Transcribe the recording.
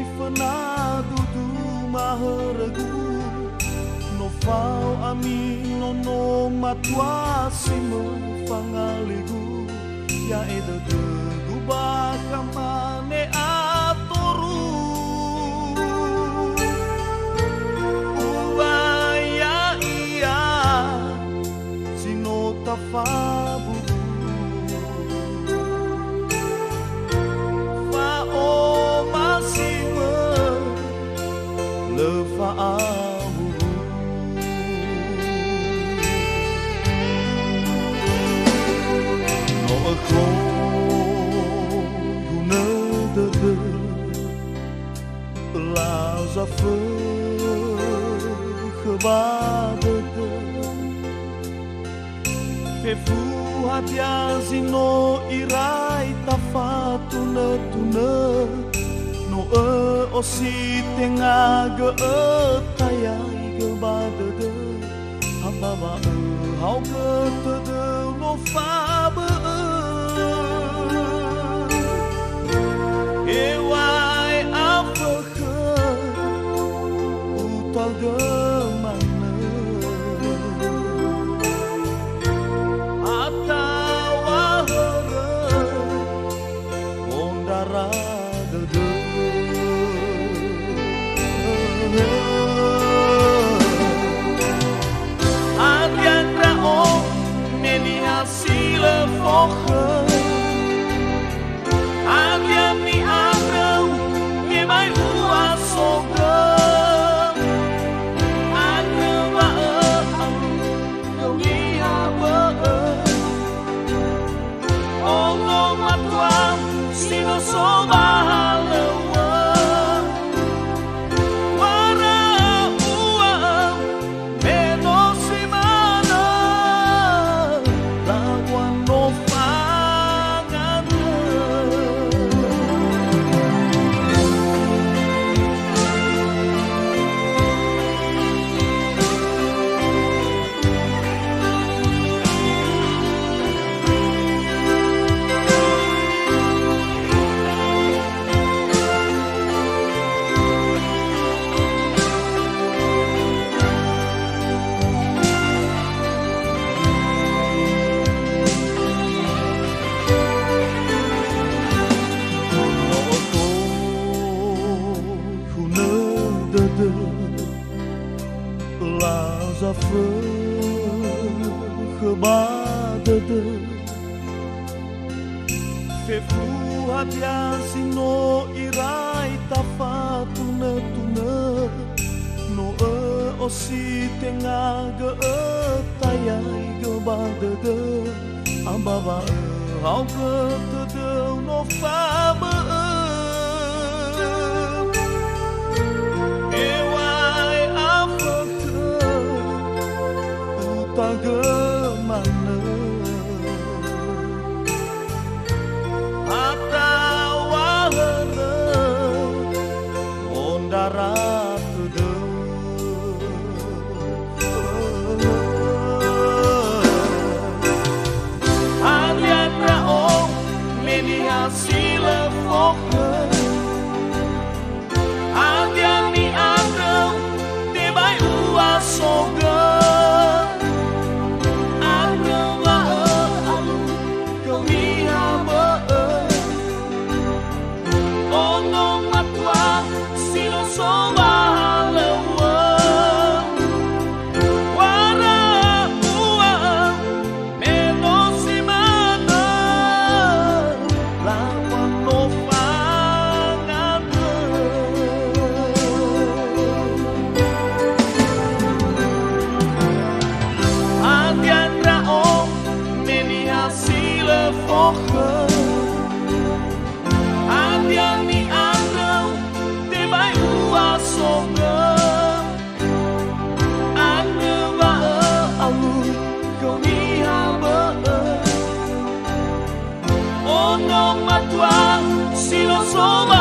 mai fanado do maharagu no fau amino no matuasi mo fangaligu ya eda de gubaka mane atoru ubaya iya sino tafabu fa o masima lefa Laza gebadede Fefu hadiazino irai tafatuna tuna No osi tenga tayai gebadede Hababa hau getede no fabe Ewai afake utal gemana Atawa hara ondara dede Adiandra o neni hasile foge Adiami agrau ye mai hua soga Agrava kau liha be Ono matua sino soba halewa Wara ua meno simana Lawan no Laza gebadede Fefu hadiazino irai tafatuna tuna No osi tenga tayai gebadede Ambaba hau getede no fabe gemana Atawa hana ondara tude Adiandra o meni hasile foge Adiami agrau te bai ua soga Adiami agrau te bai ua soga Agrava kau liha be Ono matua silo soba